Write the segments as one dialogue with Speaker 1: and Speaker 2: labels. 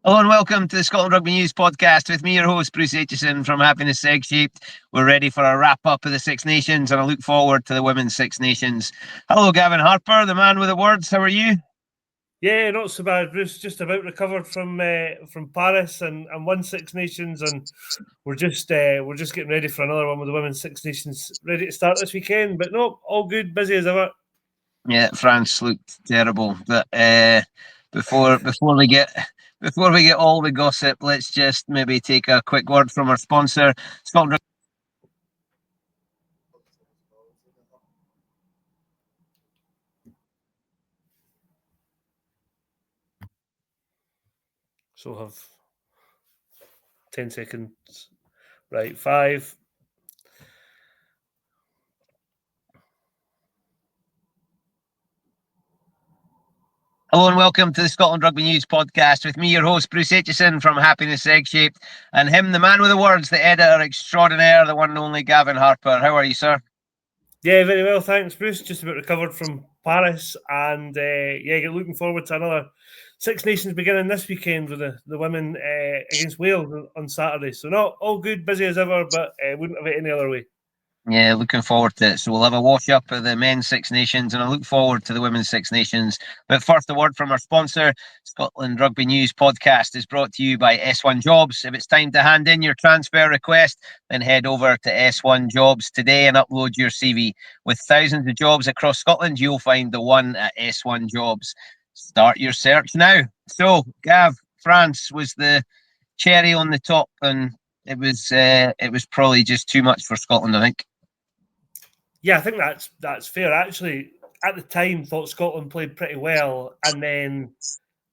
Speaker 1: Hello and welcome to the Scotland Rugby News podcast with me, your host, Bruce Aitchison from Happiness Egg Shaped. We're ready for a wrap-up of the Six Nations and I look forward to the Women's Six Nations. Hello, Gavin Harper, the man with the words. How are you?
Speaker 2: Yeah, not so bad, Bruce. Just about recovered from Paris and won Six Nations, and we're just getting ready for another one with the Women's Six Nations ready to start this weekend. But no, all good, busy as ever.
Speaker 1: Yeah, France looked terrible. But before we get all the gossip, let's just maybe take a quick word from our sponsor, Scotland.
Speaker 2: So have 10 seconds. Right, 5.
Speaker 1: Hello and welcome to the Scotland Rugby News podcast with me, your host, Bruce Aitchison from Happiness Egg Shaped, and him, the man with the words, the editor extraordinaire, the one and only Gavin Harper. How are you, sir?
Speaker 2: Yeah, very well, thanks, Bruce. Just about recovered from Paris, and looking forward to another Six Nations beginning this weekend with the women against Wales on Saturday. So not all good, busy as ever, but wouldn't have it any other way.
Speaker 1: Yeah, looking forward to it. So we'll have a wash up of the men's Six Nations and I look forward to the women's Six Nations. But first, a word from our sponsor. Scotland Rugby News podcast is brought to you by S1 Jobs. If it's time to hand in your transfer request, then head over to S1 Jobs today and upload your CV. With thousands of jobs across Scotland, you'll find the one at S1 Jobs. Start your search now. So, Gav, France was the cherry on the top, and it was probably just too much for Scotland, I think.
Speaker 2: Yeah, I think that's fair. Actually, at the time, thought Scotland played pretty well, and then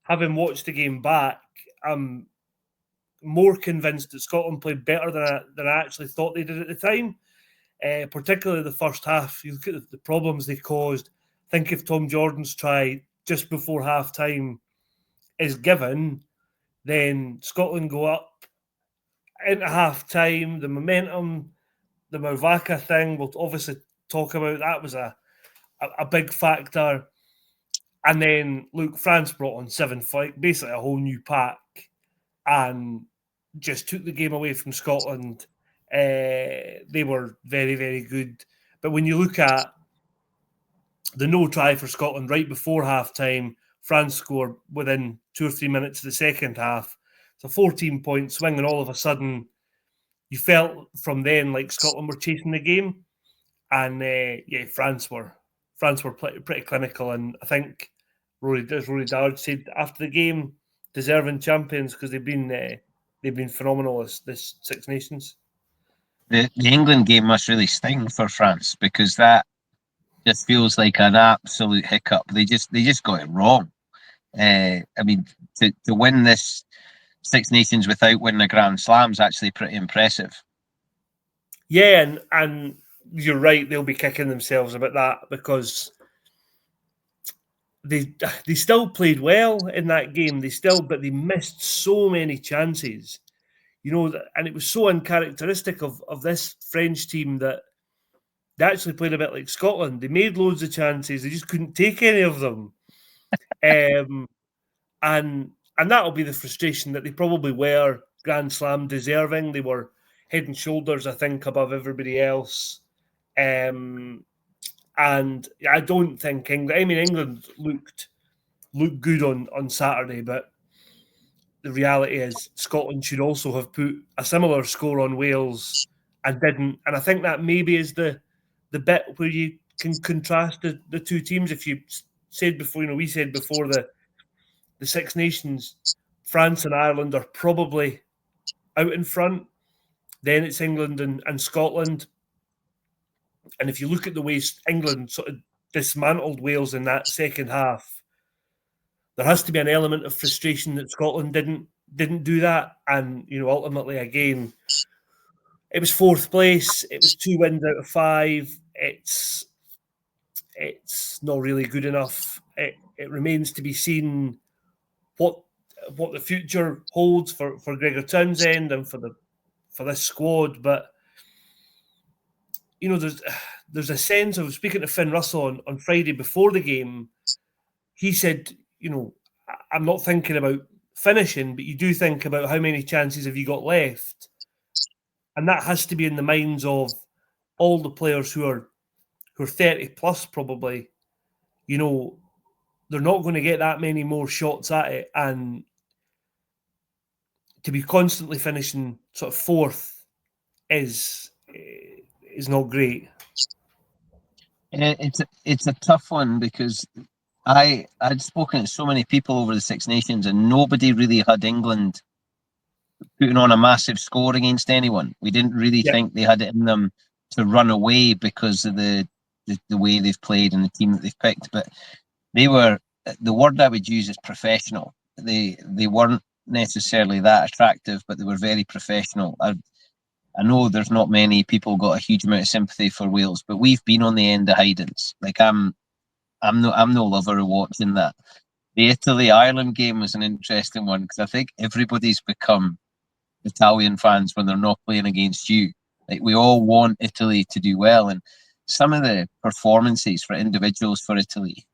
Speaker 2: having watched the game back, I'm more convinced that Scotland played better than I actually thought they did at the time. Particularly the first half. You look at the problems they caused. Think if Tom Jordan's try just before half time is given, then Scotland go up into half time. The momentum, the Mavaka thing, we'll obviously talk about. That was a big factor. And then, look, France brought on 7 fight, basically a whole new pack, and just took the game away from Scotland. They were very, very good. But when you look at the no try for Scotland right before half time, France scored within 2 or 3 minutes of the second half. It's a 14-point swing, and all of a sudden, you felt from then like Scotland were chasing the game. And France were pretty clinical, and I think Rory Dowd said after the game, deserving champions because they've been phenomenal this Six Nations.
Speaker 1: The England game must really sting for France because that just feels like an absolute hiccup. They just got it wrong. I mean, to win this Six Nations without winning a Grand Slam is actually pretty impressive.
Speaker 2: Yeah, and you're right. They'll be kicking themselves about that because they still played well in that game. But they missed so many chances, and it was so uncharacteristic of this French team that they actually played a bit like Scotland. They made loads of chances, they just couldn't take any of them, and that'll be the frustration that they probably were Grand Slam deserving. They were head and shoulders, I think, above everybody else. And I don't think England. I mean, England looked good on Saturday, but the reality is Scotland should also have put a similar score on Wales and didn't. And I think that maybe is the bit where you can contrast the two teams. If you said before, we said before the Six Nations, France and Ireland are probably out in front. Then it's England and Scotland. And if you look at the way England sort of dismantled Wales in that second half, there has to be an element of frustration that Scotland didn't do that. And ultimately, again, it was fourth place. It was 2 wins out of 5. It's not really good enough. It remains to be seen what the future holds for Gregor Townsend and for this squad. But there's a sense of, speaking to Finn Russell on Friday before the game, he said, I'm not thinking about finishing, but you do think about how many chances have you got left, and that has to be in the minds of all the players who are 30 plus probably. You know, they're not going to get that many more shots at it, and to be constantly finishing sort of fourth is not great.
Speaker 1: It's a tough one because I'd spoken to so many people over the Six Nations, and nobody really had England putting on a massive score against anyone. We didn't really think they had it in them to run away because of the way they've played and the team that they've picked. But they were, the word I would use is professional. They weren't necessarily that attractive, but they were very professional. I know there's not many people got a huge amount of sympathy for Wales, but we've been on the end of hidings. Like I'm no lover of watching that. The Italy-Ireland game was an interesting one because I think everybody's become Italian fans when they're not playing against you. Like we all want Italy to do well, and some of the performances for individuals for Italy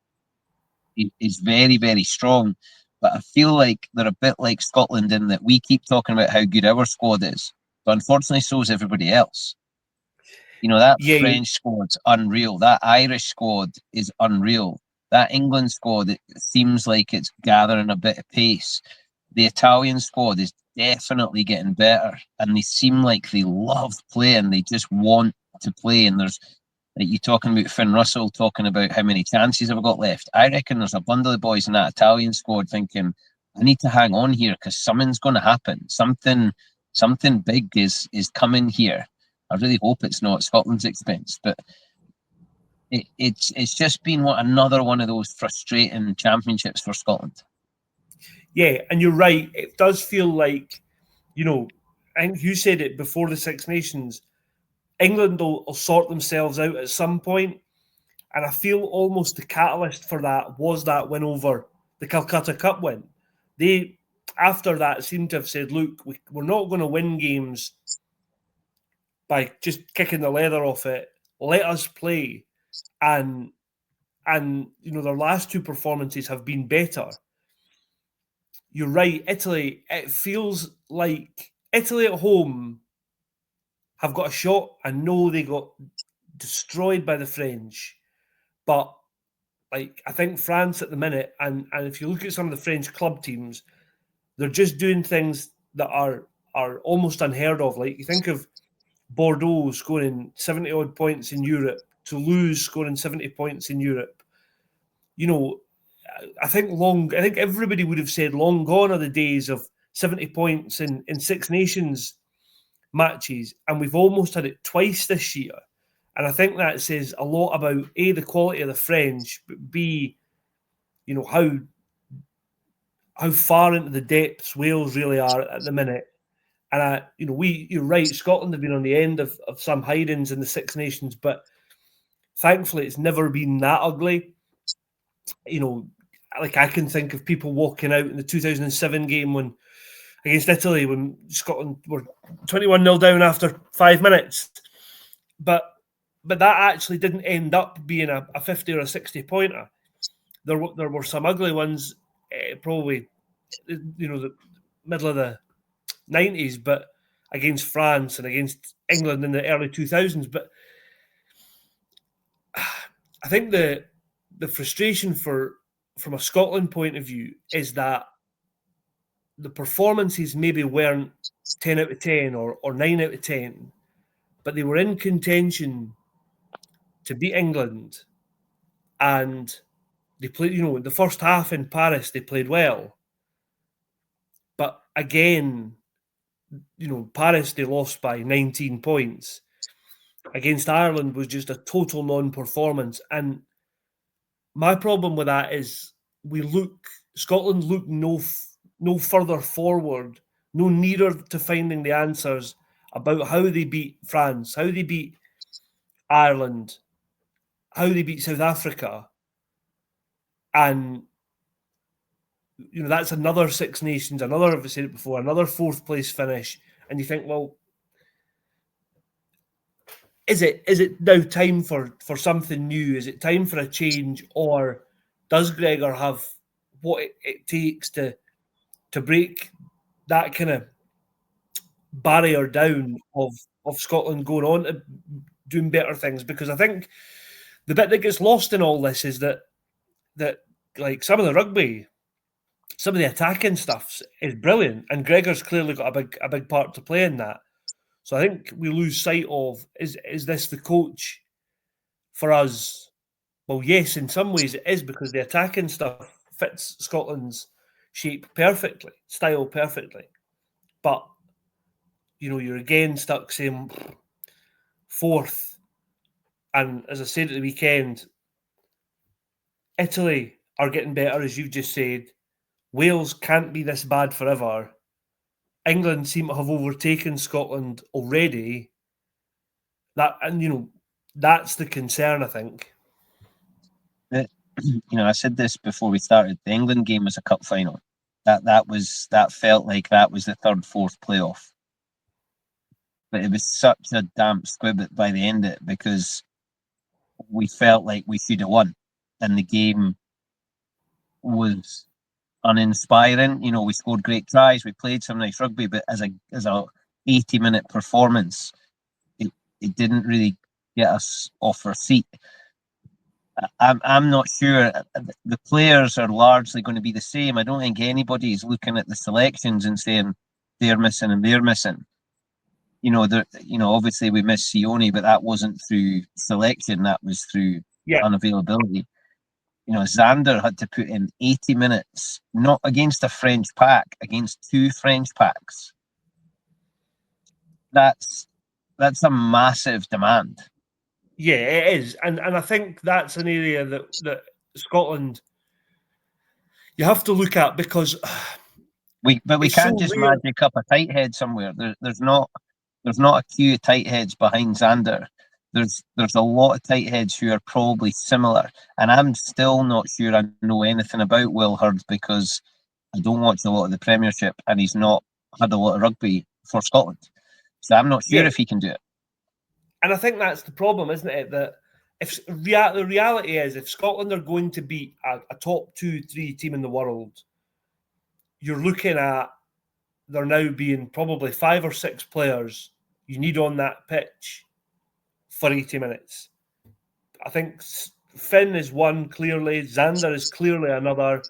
Speaker 1: is very, very strong. But I feel like they're a bit like Scotland in that we keep talking about how good our squad is, but unfortunately, so is everybody else. You know, that French squad's unreal. That Irish squad is unreal. That England squad, it seems like it's gathering a bit of pace. The Italian squad is definitely getting better, and they seem like they love playing. They just want to play. And there's, like you talking about Finn Russell talking about how many chances have I got left. I reckon there's a bundle of boys in that Italian squad thinking, I need to hang on here because something's going to happen. Something big is coming here. I really hope it's not Scotland's expense, but it's just been another one of those frustrating championships for Scotland.
Speaker 2: Yeah, and you're right. It does feel like, you know, I think you said it before the Six Nations, England will sort themselves out at some point, and I feel almost the catalyst for that was that win over the Calcutta Cup win. They, after that, seem to have said, look, we're not going to win games by just kicking the leather off it. Let us play. And you know, their last two performances have been better. You're right, Italy, it feels like Italy at home have got a shot. I know they got destroyed by the French, but like I think France at the minute, and if you look at some of the French club teams, they're just doing things that are almost unheard of. Like you think of Bordeaux scoring 70 odd points in Europe, Toulouse scoring 70 points in Europe. You know, I think everybody would have said long gone are the days of 70 points in Six Nations matches, and we've almost had it twice this year. And I think that says a lot about A, the quality of the French, but B, you know, how far into the depths Wales really are at the minute. And you're right, Scotland have been on the end of some hidings in the Six Nations, but thankfully it's never been that ugly. You know, like I can think of people walking out in the 2007 game against Italy when Scotland were 21-0 down after 5 minutes. But that actually didn't end up being a 50 or a 60 pointer. There were some ugly ones, probably, you know, the middle of the 90s, but against France and against England in the early 2000s. But I think the frustration from a Scotland point of view is that the performances maybe weren't 10 out of 10 or 9 out of 10, but they were in contention to beat England, and they played, you know, in the first half in Paris, they played well. But again, you know, Paris, they lost by 19 points. Against Ireland was just a total non-performance. And my problem with that is Scotland look no further forward, no nearer to finding the answers about how they beat France, how they beat Ireland, how they beat South Africa. And, you know, that's another Six Nations, I've said it before, another fourth place finish. And you think, well, is it now time for something new? Is it time for a change? Or does Gregor have what it takes to to break that kind of barrier down of Scotland going on to doing better things. Because I think the bit that gets lost in all this is that like some of the rugby, some of the attacking stuff is brilliant, and Gregor's clearly got a big part to play in that. So I think we lose sight of, is this the coach for us? Well, yes, in some ways it is, because the attacking stuff fits Scotland's shape perfectly, style perfectly. But, you're again stuck saying fourth. And as I said at the weekend, Italy are getting better, as you've just said. Wales can't be this bad forever. England seem to have overtaken Scotland already. That's the concern, I think.
Speaker 1: I said this before we started. The England game was a cup final. That felt like that was the third, fourth playoff. But it was such a damp squib by the end of it, because we felt like we should have won, and the game was uninspiring. We scored great tries, we played some nice rugby, but as a 80-minute performance, it didn't really get us off our seat. I'm not sure. The players are largely going to be the same. I don't think anybody's looking at the selections and saying they're missing and they're missing. Obviously we missed Sione, but that wasn't through selection. That was through unavailability. Xander had to put in 80 minutes, not against a French pack, against two French packs. That's a massive demand.
Speaker 2: Yeah, it is, and I think that's an area that Scotland you have to look at, because
Speaker 1: we can't just magic up a tight head somewhere. There's not a queue of tight heads behind Xander. There's a lot of tight heads who are probably similar, and I'm still not sure I know anything about Will Hurd, because I don't watch a lot of the Premiership, and he's not had a lot of rugby for Scotland, so I'm not sure if he can do it.
Speaker 2: And I think that's the problem, isn't it? That the reality is, if Scotland are going to beat a top 2-3 team in the world, you're looking at there now being probably 5 or 6 players you need on that pitch for 80 minutes. I think Finn is one, clearly. Xander is clearly another.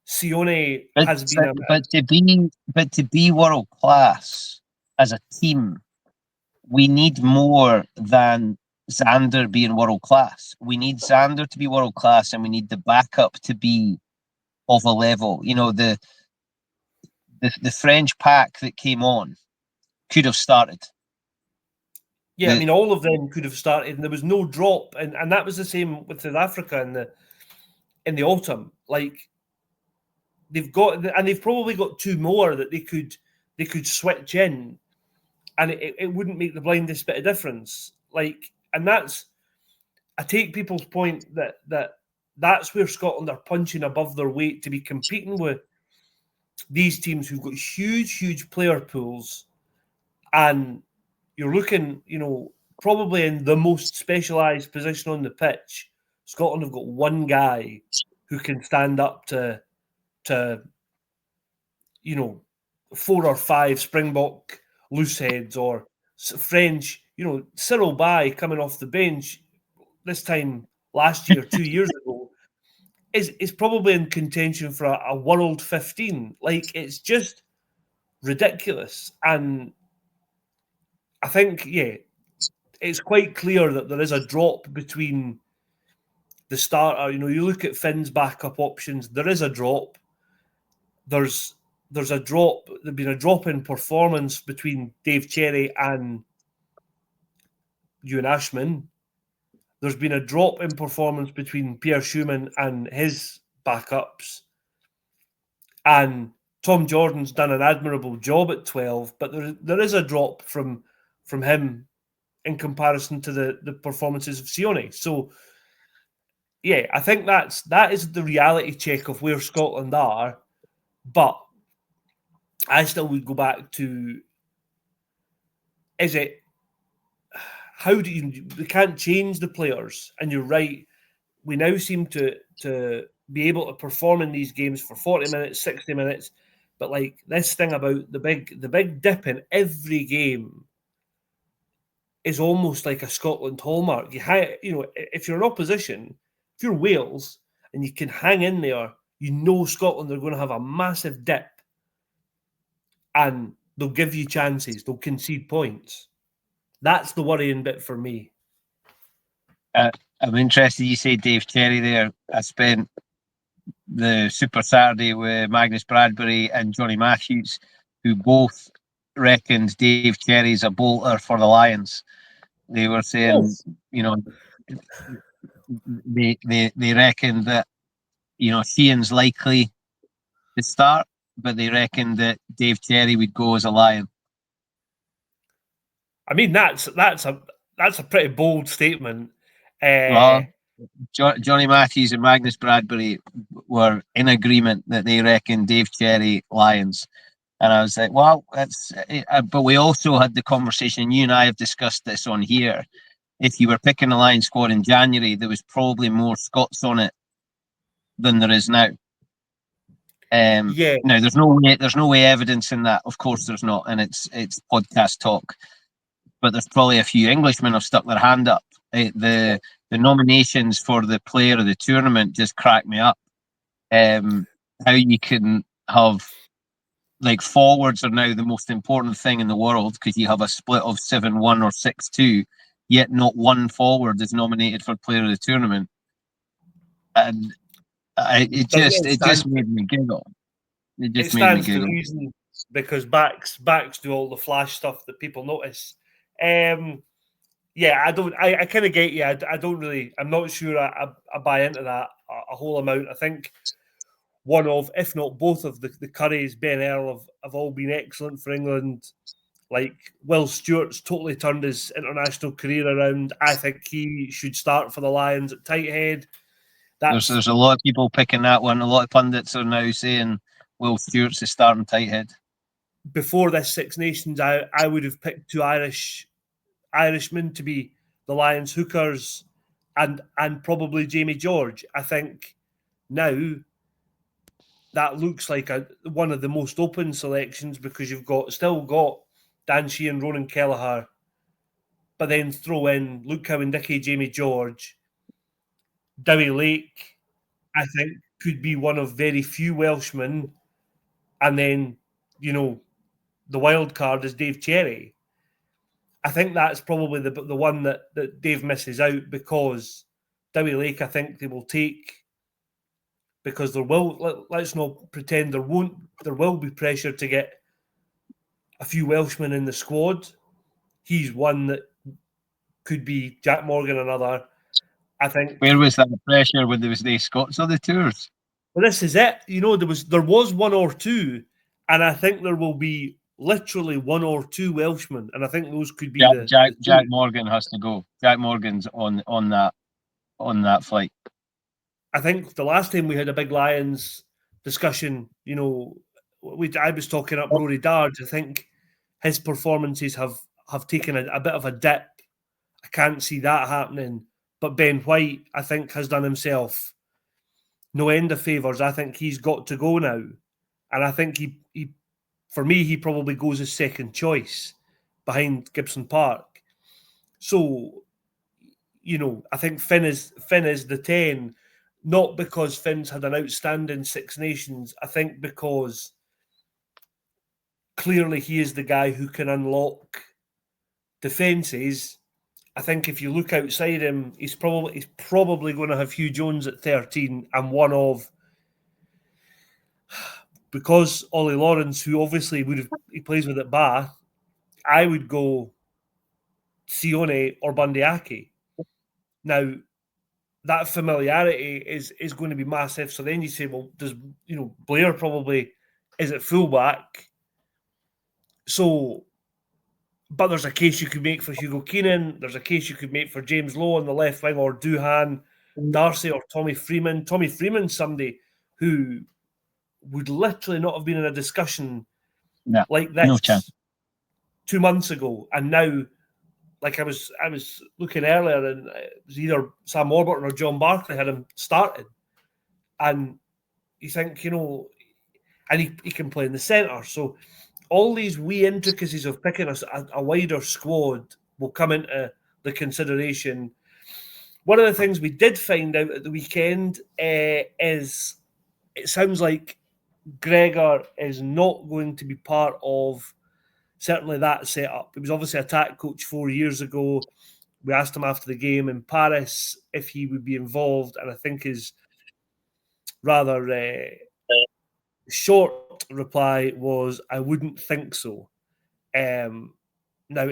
Speaker 2: Sione has been
Speaker 1: but to be world class as a team, we need more than Xander being world class. We need Xander to be world class, and we need the backup to be of a level. The French pack that came on could have started.
Speaker 2: Yeah, all of them could have started, and there was no drop, and that was the same with South Africa in the autumn. Like, they've probably got 2 more that they could switch in, and it wouldn't make the blindest bit of difference. Like, and I take people's point that's where Scotland are punching above their weight to be competing with these teams who've got huge player pools, and you're looking, probably in the most specialised position on the pitch. Scotland have got one guy who can stand up to 4 or 5 Springbok loose heads, or French, Cyril Bay coming off the bench this time last year, 2 years ago, is probably in contention for a World 15. Like, it's just ridiculous. And I think, it's quite clear that there is a drop between the starter. You look at Finn's backup options, there is a drop. There's a drop. There's been a drop in performance between Dave Cherry and Ewan Ashman. There's been a drop in performance between Pierre Schumann and his backups. And Tom Jordan's done an admirable job at 12, but there is a drop from him in comparison to the performances of Sione. So, I think that is the reality check of where Scotland are. But I still would go back to, we can't change the players, and you're right. We now seem to be able to perform in these games for 40 minutes, 60 minutes, But like this thing about the big dip in every game is almost like a Scotland hallmark. If you're an opposition, if you're Wales and you can hang in there, Scotland are going to have a massive dip and they'll give you chances, they'll concede points. That's the worrying bit for me.
Speaker 1: I'm interested. You say Dave Cherry there. I spent the Super Saturday with Magnus Bradbury and Johnny Matthews, who both reckoned Dave Cherry's a bolter for the Lions. They were saying, they reckoned that, Sheehan's likely to start, but they reckoned that Dave Cherry would go as a Lion.
Speaker 2: I mean, that's a pretty bold statement.
Speaker 1: Johnny Matthews and Magnus Bradbury were in agreement that they reckon Dave Cherry Lions. And I was like, well, that's. But we also had the conversation. You and I have discussed this on here. If you were picking a Lions squad in January, there was probably more Scots on it than there is now. Now there's no way evidence in that. Of course, there's not, and it's podcast talk. But there's probably a few Englishmen have stuck their hand up. The nominations for the player of the tournament just cracked me up. How you can have, like, forwards are now the most important thing in the world because you have a split of 7-1 or 6-2, yet not one forward is nominated for player of the tournament, and it just made me giggle. It stands to
Speaker 2: reason because backs do all the flash stuff that people notice. I kind of get you. I'm not sure I buy into that a whole amount. I think one of, if not both of the Currys, Ben Earl have all been excellent for England. Like Will Stewart's totally turned his international career around. I think he should start for the Lions at tight head.
Speaker 1: There's a lot of people picking that one. A lot of pundits are now saying Will Stewart's the starting tight head.
Speaker 2: Before this Six Nations, I would have picked two Irishmen to be the Lions hookers and probably Jamie George. I think now that looks like one of the most open selections because you've still got Dan Sheehan, Ronan Kelleher, but then throw in Luke Cowan-Dickie, Jamie George. Dowie Lake, I think, could be one of very few Welshmen. And then, the wild card is Dave Cherry. I think that's probably the one that Dave misses out because Dowie Lake, I think they will take because let's not pretend there will be pressure to get a few Welshmen in the squad. He's one that could be Jack Morgan, another. I think.
Speaker 1: Where was that pressure when there was the Scots on the tours?
Speaker 2: Well, this is it. There was one or two, and I think there will be literally one or two Welshmen, and I think those could be
Speaker 1: Jack Morgan has to go. Jack Morgan's on that flight.
Speaker 2: I think the last time we had a big Lions discussion, I was talking up Rory Darge. I think his performances have taken a bit of a dip. I can't see that happening. But Ben White, I think, has done himself no end of favours. I think he's got to go now. And I think he for me, he probably goes as second choice behind Gibson Park. So, I think Finn is the 10, not because Finn's had an outstanding Six Nations. I think because clearly he is the guy who can unlock defences. I think if you look outside him, he's probably going to have Hugh Jones at 13 and one of, because Ollie Lawrence, who obviously he plays with at Bath, I would go Sione or Bundyaki. Now, that familiarity is going to be massive. So then you say, well, does Blair probably is at fullback? So, but there's a case you could make for Hugo Keenan. There's a case you could make for James Lowe on the left wing, or Duhan, Darcy, or Tommy Freeman. Tommy Freeman's somebody who would literally not have been in a discussion like this 2 months ago, and now, like I was looking earlier, and it was either Sam Warburton or John Barclay had him started, and you think, and he can play in the centre. So all these wee intricacies of picking a wider squad will come into the consideration. One of the things we did find out at the weekend is it sounds like Gregor is not going to be part of certainly that setup. He was obviously attack coach 4 years ago. We asked him after the game in Paris if he would be involved, and I think his rather short reply was, "I wouldn't think so." Now,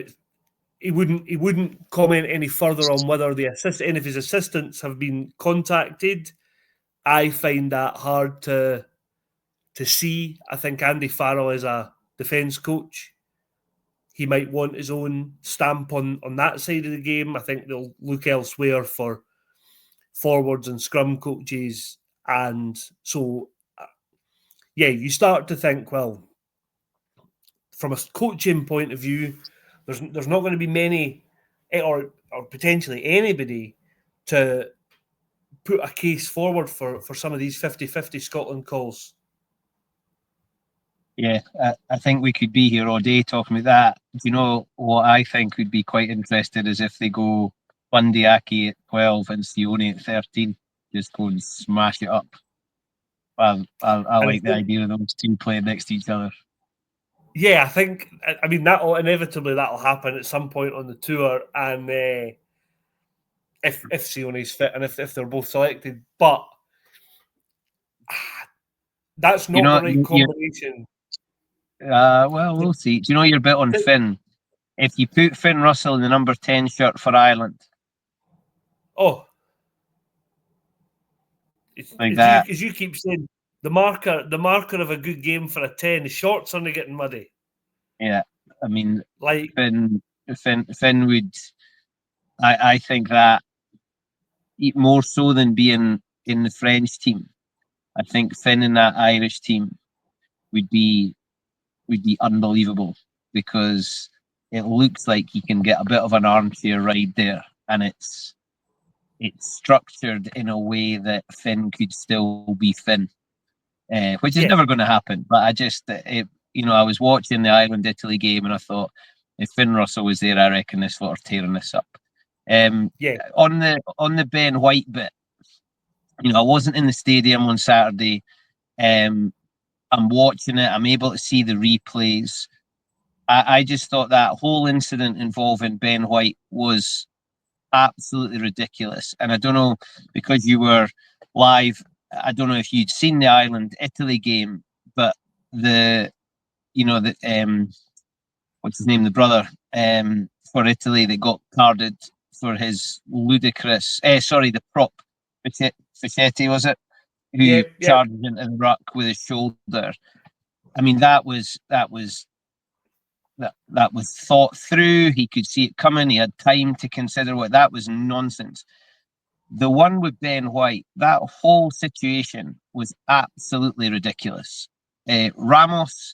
Speaker 2: he wouldn't comment any further on whether any of his assistants have been contacted. I find that hard to see. I think Andy Farrell is a defence coach. He might want his own stamp on that side of the game. I think they'll look elsewhere for forwards and scrum coaches. And so, yeah, you start to think, well, from a coaching point of view, there's not going to be many or potentially anybody to put a case forward for some of these 50-50 Scotland calls.
Speaker 1: Yeah, I think we could be here all day talking about that. Do you know what I think would be quite interesting is if they go Bundy Aki at 12 and Sione at 13, just go and smash it up. I like the idea of those two playing next to each other.
Speaker 2: Yeah, I mean, that'll happen at some point on the tour, and if Sione's fit and if they're both selected, but that's not the right combination.
Speaker 1: Well, we'll see. Do you know your bit on Finn? If you put Finn Russell in the number 10 shirt for Ireland,
Speaker 2: as you keep saying, the marker of a good game for a 10, the shorts only getting muddy.
Speaker 1: Yeah, I mean, like Finn would. I think that more so than being in the French team, I think Finn in that Irish team would be unbelievable because it looks like he can get a bit of an armchair ride there, and it's structured in a way that Finn could still be Finn, which is never going to happen. But I was watching the Ireland-Italy game and I thought, if Finn Russell was there, I reckon this lot are tearing this up. On the Ben White bit, I wasn't in the stadium on Saturday. I'm watching it. I'm able to see the replays. I just thought that whole incident involving Ben White was absolutely ridiculous. And I don't know, because you were live, I don't know if you'd seen the Ireland-Italy game, but what's his name, the brother for Italy that got carded for his ludicrous, the prop, Fichetti, was it? Who charged into the ruck with his shoulder. I mean, that was thought through. He could see it coming. He had time to consider what that was nonsense. The one with Ben White, that whole situation was absolutely ridiculous. Ramos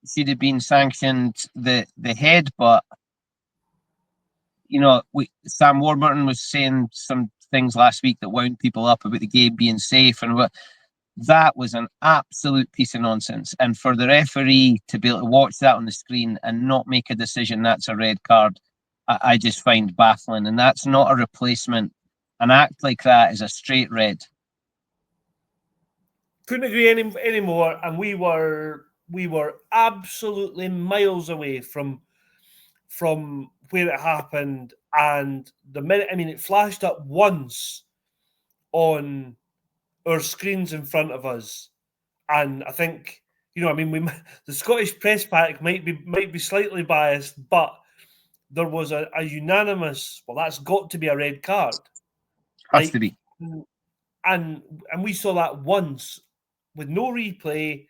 Speaker 1: should have been sanctioned the head, but Sam Warburton was saying some things last week that wound people up about the game being safe, and that was an absolute piece of nonsense. And for the referee to be able to watch that on the screen and not make a decision that's a red card, I just find baffling. And that's not a replacement. An act like that is a straight red.
Speaker 2: Couldn't agree anymore. And we were absolutely miles away from where it happened. And the minute, it flashed up once on our screens in front of us, and I think the Scottish press pack might be slightly biased, but there was a unanimous. Well, that's got to be a red card.
Speaker 1: Has to be.
Speaker 2: And we saw that once with no replay,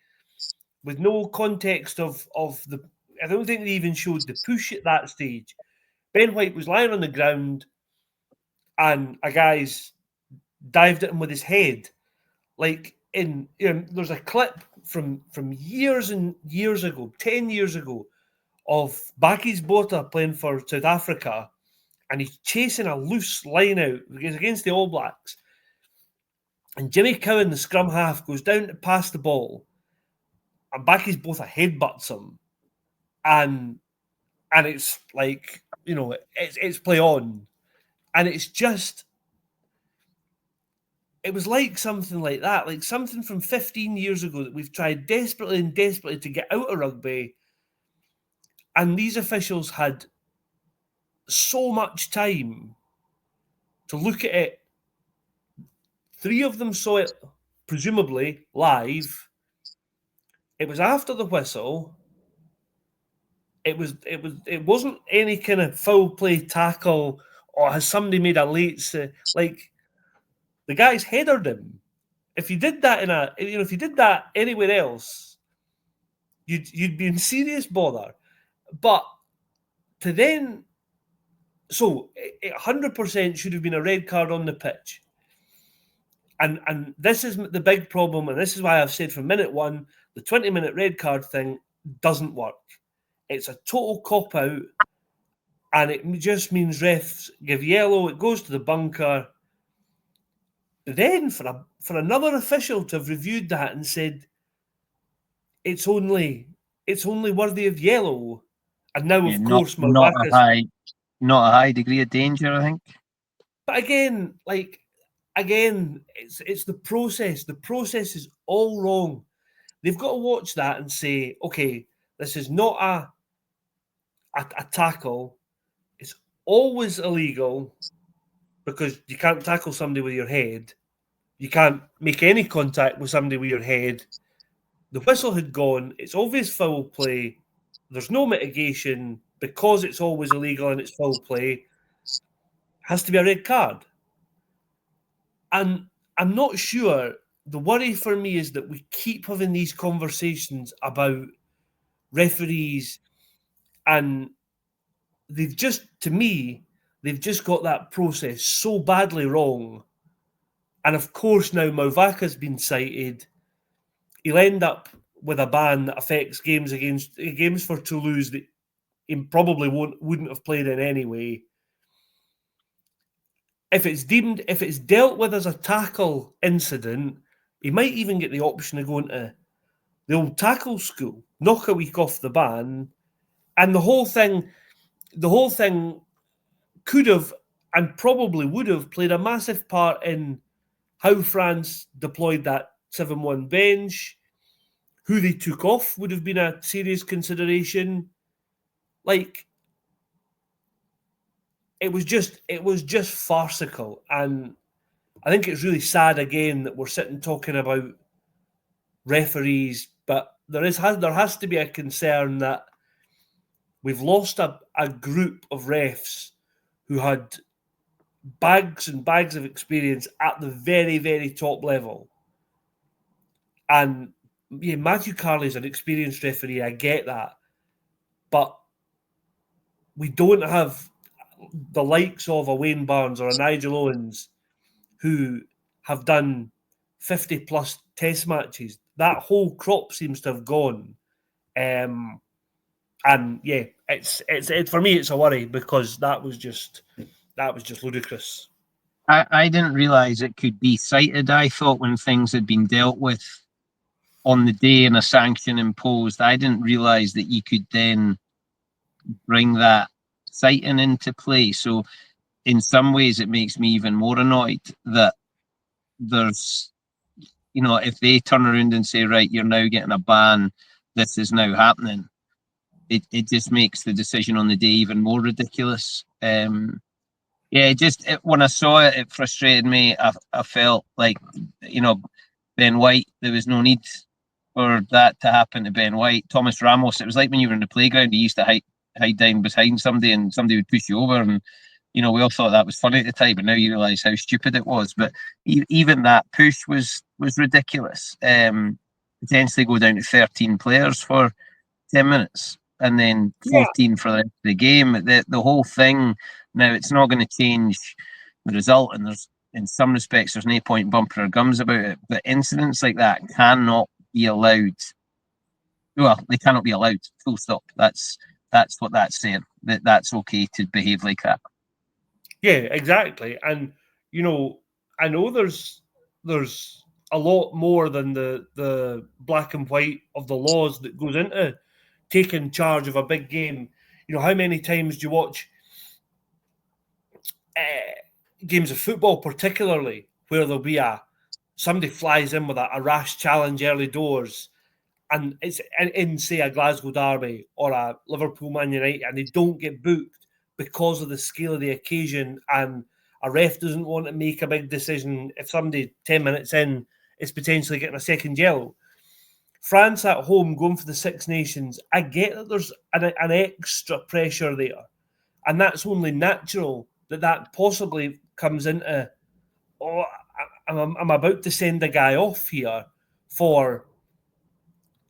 Speaker 2: with no context of the. I don't think they even showed the push at that stage. Ben White was lying on the ground, and a guy's dived at him with his head. There's a clip from years and years ago, 10 years ago, of Bakis Botha playing for South Africa, and he's chasing a loose line out against the All Blacks. And Jimmy Cowan, the scrum half, goes down to pass the ball, and Backie's both a headbutts him, and it's like, you know, it's play on, and it's just, it was like something like that, like something from 15 years ago that we've tried desperately to get out of rugby, and these officials had so much time to look at it. 3 of them saw it, presumably live. It was after the whistle. It wasn't any kind of foul play tackle, or has somebody made a late like, the guy's headered him. If you did that if you did that anywhere else, you'd be in serious bother. But to then, so it 100% should have been a red card on the pitch. And this is the big problem, and this is why I've said from minute one, the 20-minute red card thing doesn't work. It's a total cop-out, and it just means refs give yellow, it goes to the bunker. Then for another official to have reviewed that and said it's only worthy of yellow, and now of course Malvaka's,
Speaker 1: not a high degree of danger, I think.
Speaker 2: But again, it's the process. The process is all wrong. They've got to watch that and say, okay, this is not a tackle. It's always illegal because you can't tackle somebody with your head. You can't make any contact with somebody with your head. The whistle had gone. It's obvious foul play. There's no mitigation because it's always illegal and it's foul play. Has to be a red card. And I'm not sure. The worry for me is that we keep having these conversations about referees, and they've just got that process so badly wrong. And of course, now Malvaka's been cited. He'll end up with a ban that affects games for Toulouse that he probably wouldn't have played in anyway. If it's dealt with as a tackle incident, he might even get the option of going to the old tackle school, knock a week off the ban, and the whole thing could have and probably would have played a massive part in how France deployed that 7-1 bench. Who they took off would have been a serious consideration. Like, it was just farcical, and I think it's really sad again that we're sitting talking about referees, but there has to be a concern that we've lost a group of refs who had bags and bags of experience at the very, very top level. And yeah, Matthew Carley's an experienced referee, I get that. But we don't have the likes of a Wayne Barnes or a Nigel Owens who have done 50 plus test matches. That whole crop seems to have gone. And yeah, it's for me, it's a worry because that was just ludicrous.
Speaker 1: I didn't realise it could be cited. I thought when things had been dealt with on the day and a sanction imposed, I didn't realise that you could then bring that citing into play. So in some ways it makes me even more annoyed that there's, you know, if they turn around and say, right, you're now getting a ban, this is now happening, it just makes the decision on the day even more ridiculous. When I saw it, it frustrated me. I felt like, you know, Ben White, there was no need for that to happen to Ben White. Thomas Ramos, it was like when you were in the playground, you used to hide down behind somebody and somebody would push you over, and you know, we all thought that was funny at the time, but now you realise how stupid it was. But even that push was ridiculous. Potentially go down to 13 players for 10 minutes and then 14 for the rest of the game. The whole thing, now it's not going to change the result, and there's, in some respects, there's no point bumping our gums about it, but incidents like that cannot be allowed. Well, they cannot be allowed, full stop. That's what that's saying, that's okay to behave like that.
Speaker 2: Yeah, exactly. And, you know, I know there's a lot more than the black and white of the laws that goes into taking charge of a big game. You know, how many times do you watch games of football, particularly, where there'll be somebody flies in with a rash challenge early doors, and it's in say a Glasgow derby or a Liverpool Man United, and they don't get booked because of the scale of the occasion, and a ref doesn't want to make a big decision if somebody 10 minutes in is potentially getting a second yellow. France at home going for the Six Nations, I get that there's an extra pressure there, and that's only natural that possibly comes into, oh, I'm about to send a guy off here for...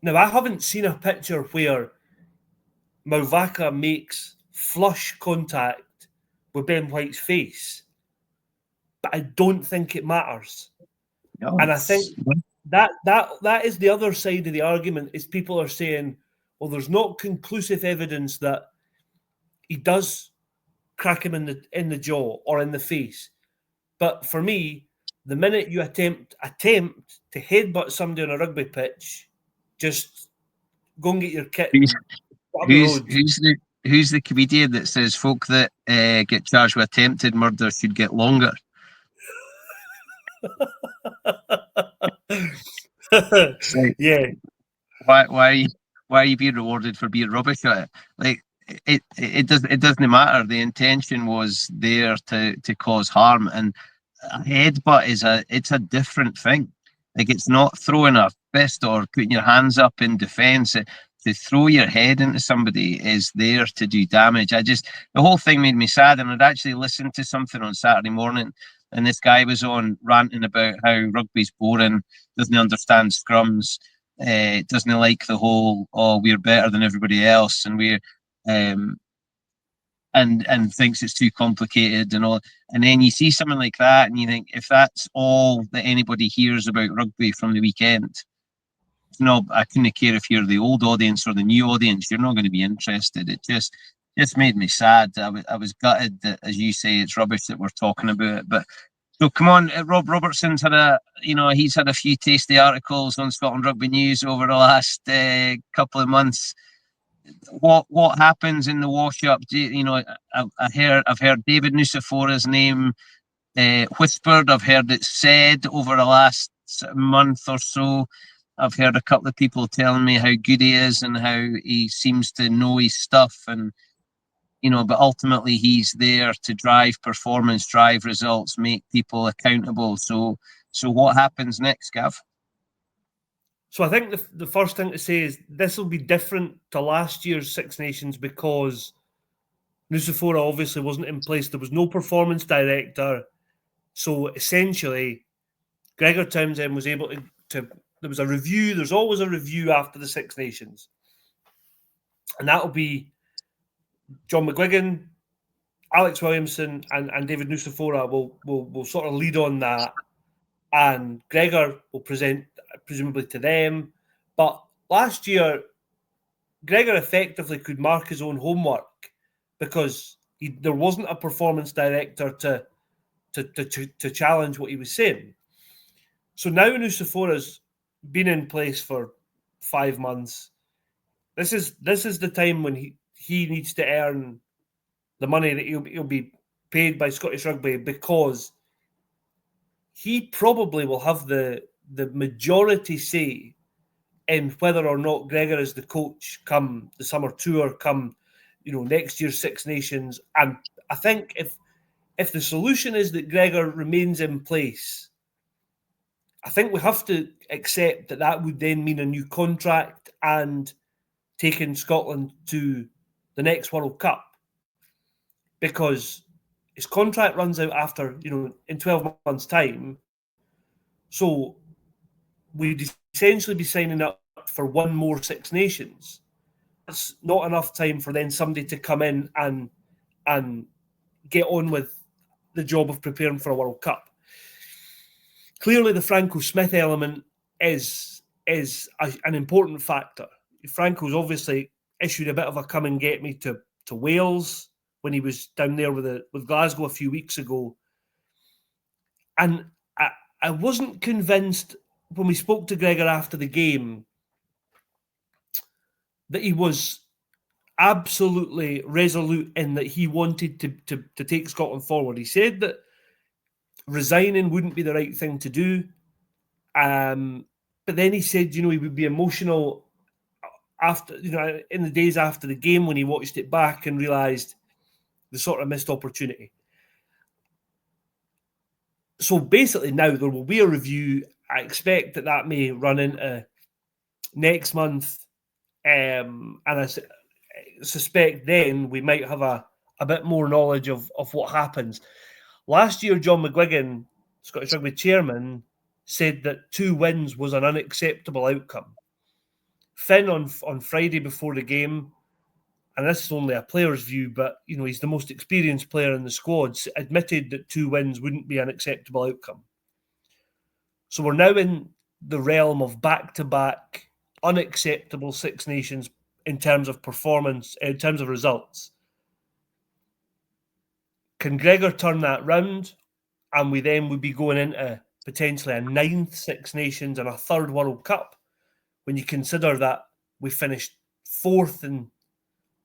Speaker 2: Now, I haven't seen a picture where Mauvaka makes flush contact with Ben White's face, but I don't think it matters.
Speaker 1: No,
Speaker 2: and I think that is the other side of the argument, is people are saying, well, there's not conclusive evidence that he does crack him in the jaw or in the face. But for me, the minute you attempt to headbutt somebody on a rugby pitch, just go and get your kit and go up the road.
Speaker 1: Who's the comedian that says folk that get charged with attempted murder should get longer?
Speaker 2: Yeah.
Speaker 1: Why are you being rewarded for being rubbish at it? Like it doesn't matter. The intention was there to cause harm, and a headbutt it's a different thing. Like, it's not throwing a fist or putting your hands up in defence. To throw your head into somebody is there to do damage. The whole thing made me sad, and I'd actually listened to something on Saturday morning, and this guy was on ranting about how rugby's boring, doesn't understand scrums, doesn't like the whole, oh, we're better than everybody else, and we're and thinks it's too complicated and all. And then you see something like that, and you think, if that's all that anybody hears about rugby from the weekend, no, I couldn't care if you're the old audience or the new audience. You're not going to be interested. It just made me sad. I was gutted that, as you say, it's rubbish that we're talking about it. But so come on, Rob Robertson's he's had a few tasty articles on Scotland Rugby News over the last couple of months. What happens in the wash up? I've heard David Nucifora's name whispered. I've heard it said over the last month or so. I've heard a couple of people telling me how good he is and how he seems to know his stuff, and but ultimately he's there to drive performance, drive results, make people accountable. So what happens next, Gav?
Speaker 2: So I think the first thing to say is this will be different to last year's Six Nations because Nucifora obviously wasn't in place. There was no performance director. So essentially, Gregor Townsend was able to there was a review. There's always a review after the Six Nations. And that'll be John McGuigan, Alex Williamson, and David Nucifora will sort of lead on that. And Gregor will present presumably to them. But last year, Gregor effectively could mark his own homework because there wasn't a performance director to challenge what he was saying. So now Nucifora's been in place for 5 months. This is the time when he needs to earn the money that he'll be paid by Scottish Rugby, because he probably will have the majority say in whether or not Gregor is the coach come the summer tour, come next year's Six Nations. And I think if the solution is that Gregor remains in place, I think we have to accept that would then mean a new contract and taking Scotland to the next World Cup, because his contract runs out after, in 12 months' time. So we'd essentially be signing up for one more Six Nations. That's not enough time for then somebody to come in and get on with the job of preparing for a World Cup. Clearly, the Franco Smith element is an important factor. Franco's obviously issued a bit of a come and get me to Wales when he was down there with Glasgow a few weeks ago, and I wasn't convinced when we spoke to Gregor after the game, that he was absolutely resolute in that he wanted to take Scotland forward. He said that resigning wouldn't be the right thing to do. But then he said, he would be emotional after, in the days after the game when he watched it back and realised the sort of missed opportunity. So basically now there will be a review. I expect that may run into next month. And I suspect then we might have a bit more knowledge of what happens. Last year, John McGuigan, Scottish Rugby chairman, said that 2 wins was an unacceptable outcome. Finn on Friday before the game, and this is only a player's view, but he's the most experienced player in the squad, admitted that 2 wins wouldn't be an acceptable outcome. So we're now in the realm of back-to-back unacceptable Six Nations in terms of performance, in terms of results. Can Gregor turn that round? And we then would be going into potentially a 9th Six Nations and a 3rd World Cup when you consider that we finished 4th in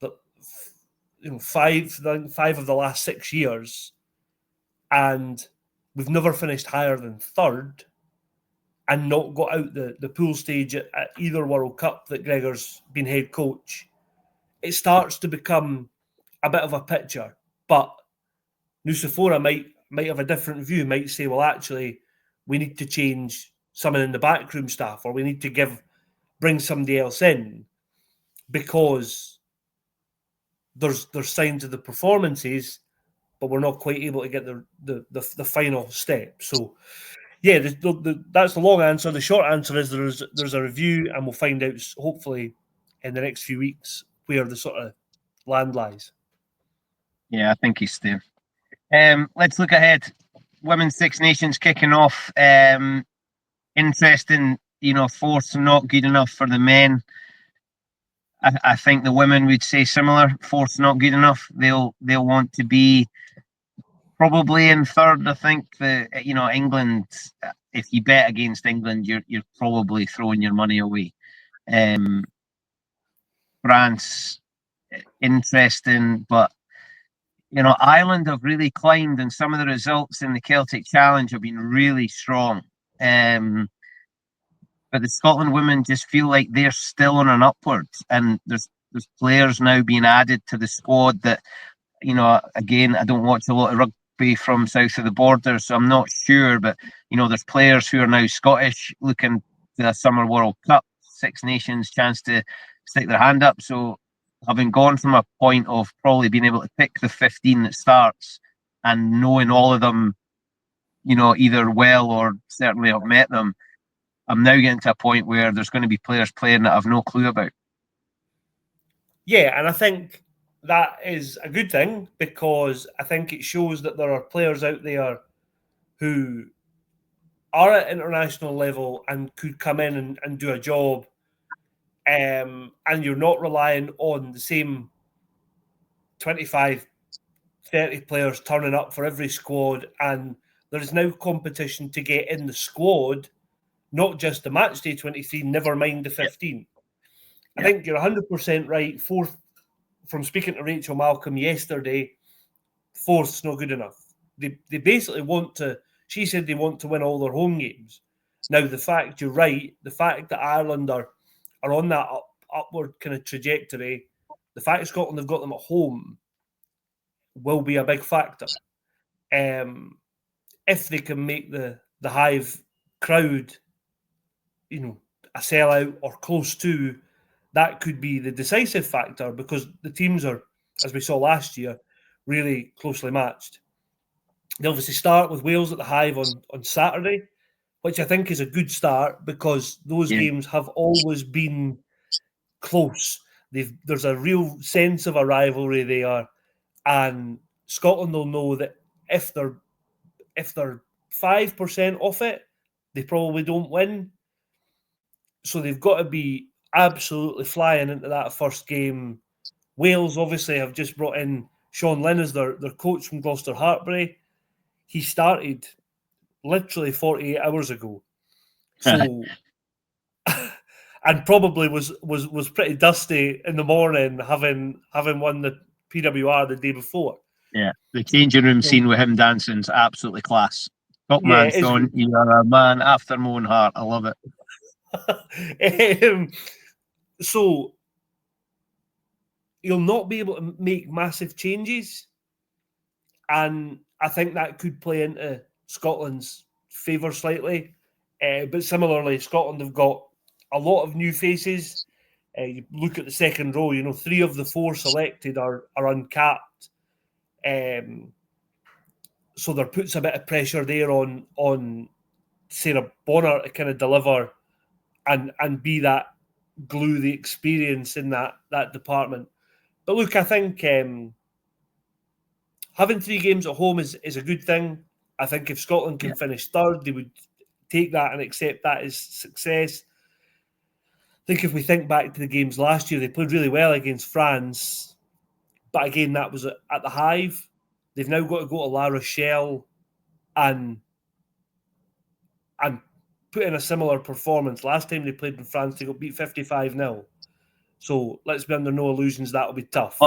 Speaker 2: the 5 of the last 6 years, and we've never finished higher than 3rd and not got out the pool stage at either World Cup that Gregor's been head coach. It starts to become a bit of a picture, but Nusafora might have a different view, might say, well, actually, we need to change someone in the backroom staff, or we need to bring somebody else in because there's signs of the performances, but we're not quite able to get the final step. So, yeah, that's the long answer. The short answer is there's a review, and we'll find out hopefully in the next few weeks where the sort of land lies.
Speaker 1: Yeah, I think he's there. Let's look ahead. Women's Six Nations kicking off. Interesting, 4th not good enough for the men. I think the women would say similar. 4th not good enough. They'll want to be probably in 3rd. I think England. If you bet against England, you're probably throwing your money away. France, interesting, but Ireland have really climbed, and some of the results in the Celtic Challenge have been really strong. But the Scotland women just feel like they're still on an upward, and there's players now being added to the squad that, again, I don't watch a lot of rugby from south of the border, so I'm not sure, but there's players who are now Scottish looking to the Summer World Cup, Six Nations chance to stick their hand up. So having gone from a point of probably being able to pick the 15 that starts and knowing all of them, either well or certainly I've met them, I'm now getting to a point where there's going to be players playing that I've no clue about.
Speaker 2: Yeah, and I think that is a good thing because I think it shows that there are players out there who are at international level and could come in and do a job, and you're not relying on the same 25, 30 players turning up for every squad, and there is now competition to get in the squad, not just the match day 23, never mind the 15. I think you're 100% right. 4th, from speaking to Rachel Malcolm yesterday, 4th's not good enough. They basically she said they want to win all their home games. Now, the fact you're right, the fact that Ireland are on that upward kind of trajectory, the fact Scotland have got them at home will be a big factor. If they can make the Hive crowd, a sellout or close to, that could be the decisive factor because the teams are, as we saw last year, really closely matched. They obviously start with Wales at the Hive on Saturday, which I think is a good start because those games have always been close. There's a real sense of a rivalry there, and Scotland will know that if they're 5% off it, they probably don't win. So they've got to be absolutely flying into that first game. Wales obviously have just brought in Sean Lynn as their coach from Gloucester Hartbury. He started literally 48 hours ago. So, and probably was pretty dusty in the morning, having won the PWR the day before.
Speaker 1: Yeah, the changing room scene with him dancing's absolutely class. Top
Speaker 2: Yeah,
Speaker 1: man, Sean. You are a man after my own heart. I love
Speaker 2: it. So he'll not be able to make massive changes, and I think that could play into Scotland's favour slightly. But similarly, Scotland have got a lot of new faces. You look at the second row, 3 of the 4 selected are uncapped. So there puts a bit of pressure there on Sarah Bonner to kind of deliver and be that glue, the experience in that department. But look, I think having 3 games at home is a good thing. I think if Scotland can finish third, they would take that and accept that as success. I think if we think back to the games last year, they played really well against France. But again, that was at the Hive. They've now got to go to La Rochelle and put in a similar performance. Last time they played in France, they got beat 55-0. So let's be under no illusions that'll be tough.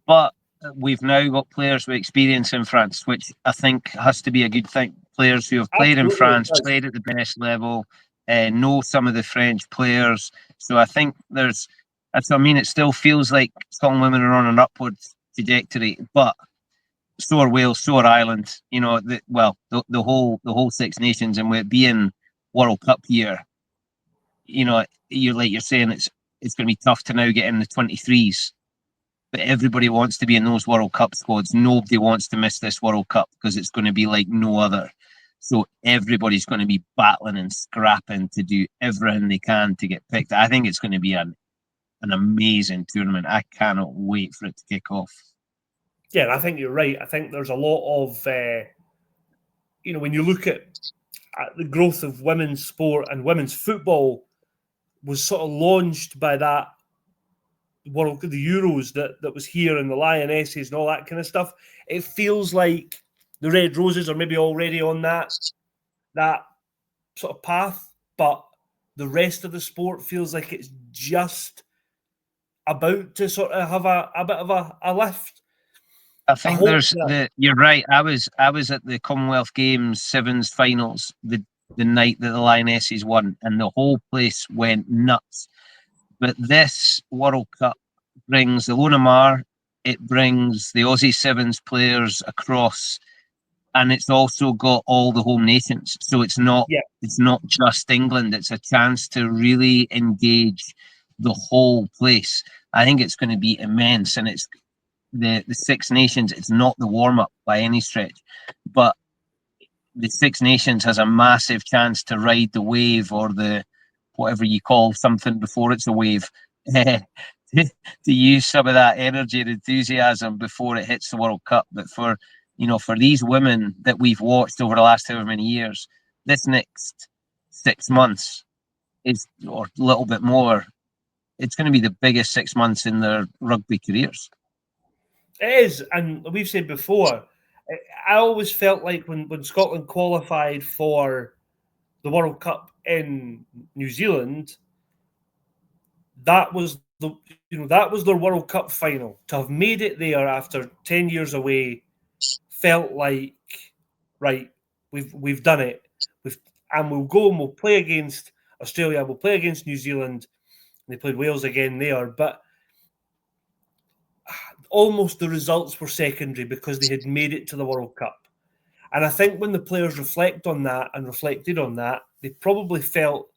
Speaker 1: But we've now got players with experience in France, which I think has to be a good thing. Players who have played in France, played at the best level, know some of the French players. So I think that's what I mean. It still feels like Scotland women are on an upward trajectory, but so are Wales, so are Ireland. The whole Six Nations, and with it being World Cup year, you're saying it's going to be tough to now get in the 23s. But everybody wants to be in those World Cup squads. Nobody wants to miss this World Cup because it's going to be like no other. So everybody's going to be battling and scrapping to do everything they can to get picked. I think it's going to be an amazing tournament. I cannot wait for it to kick off.
Speaker 2: Yeah, I think you're right. I think there's a lot of, when you look at the growth of women's sport and women's football was sort of launched by that World, the Euros that was here, and the Lionesses and all that kind of stuff. It feels like the Red Roses are maybe already on that sort of path, but the rest of the sport feels like it's just about to sort of have a bit of a lift.
Speaker 1: I think you're right. I was at the Commonwealth Games Sevens finals the night that the Lionesses won, and the whole place went nuts. But this World Cup brings the Lona Mar, it brings the Aussie Sevens players across, and it's also got all the home nations. So it's not just England. It's a chance to really engage the whole place. I think it's going to be immense, and it's the Six Nations. It's not the warm up by any stretch, but the Six Nations has a massive chance to ride the wave, or the whatever you call something before it's a wave, to use some of that energy and enthusiasm before it hits the World Cup. But for these women that we've watched over the last however many years, this next 6 months or a little bit more, it's going to be the biggest 6 months in their rugby careers.
Speaker 2: It is, and we've said before, I always felt like when Scotland qualified for the World Cup in New Zealand, that was their World Cup final. To have made it there after 10 years away felt like, right, we've done it. And we'll go and we'll play against Australia, we'll play against New Zealand. They played Wales again there, but almost the results were secondary because they had made it to the World Cup. And I think when the players reflected on that, they probably felt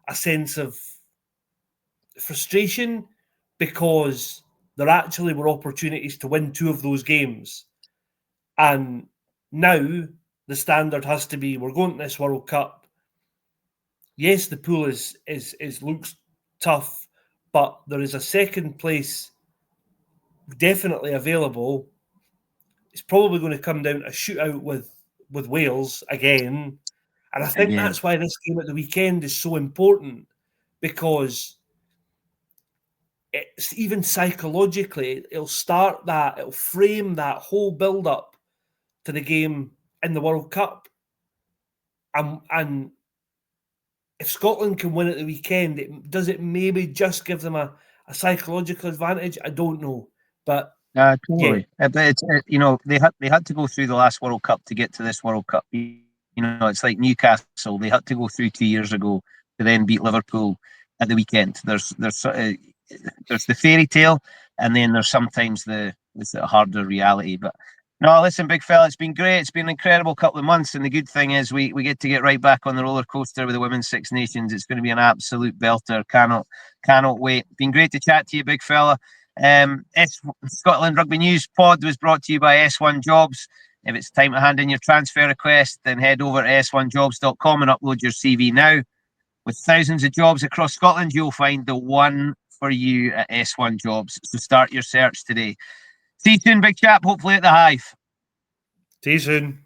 Speaker 2: a sense of frustration because there actually were opportunities to win 2 of those games. And now the standard has to be, we're going to this World Cup. Yes, the pool is looks tough, but there is a second place definitely available. It's probably going to come down a shootout with Wales again. And I think that's why this game at the weekend is so important, because it's even psychologically, it'll frame that whole build-up to the game in the World Cup. And if Scotland can win at the weekend, does it maybe just give them a psychological advantage? I don't know, but
Speaker 1: totally. But it's they had to go through the last World Cup to get to this World Cup. It's like Newcastle. They had to go through 2 years ago to then beat Liverpool at the weekend. There's the fairy tale, and then there's sometimes the harder reality. But no, listen, big fella, it's been great. It's been an incredible couple of months, and the good thing is we get to get right back on the roller coaster with the Women's Six Nations. It's going to be an absolute belter. Cannot wait. Been great to chat to you, big fella. Scotland Rugby News Pod was brought to you by S1 Jobs. If it's time to hand in your transfer request, then head over to s1jobs.com and upload your CV now. With thousands of jobs across Scotland, you'll find the one for you at S1 Jobs. So start your search today. See you soon, big chap. Hopefully at the Hive.
Speaker 2: See you soon.